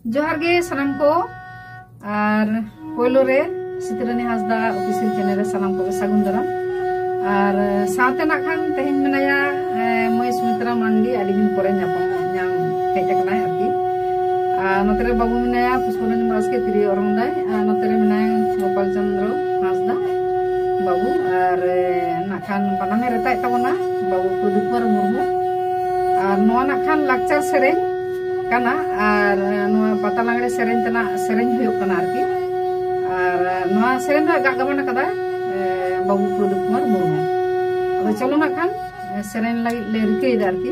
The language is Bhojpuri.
जोहार गे सनम को और पोलो रे सितरानी हासदा ऑफिशियल चैनल रे सनम को सागुन दाराम और साथे ना खान तेहन मेनाया मई सुमित्रा मांडी आदि दिन परे नाम हेज अकना आरकी नतरे बाबू मेनाया पुष्परंजन बास्के तिरी औरंगदाय नतरे मेनाया गोपाल चंद्र हासदा बाबू और ना खान बनाने रेताय ताबना बाबू प्रदीप मुर्मू और नोआ ना खान लाक्चर सेरें काना और नोआ पता लागड़े सेरें तना सेरें हुयुग काना आरकी और नोआ सेरें दा गागमन कदा बाबू प्रदीप मुर्मू अब चलो ना खान सेरें ले रिकई दा आरकी।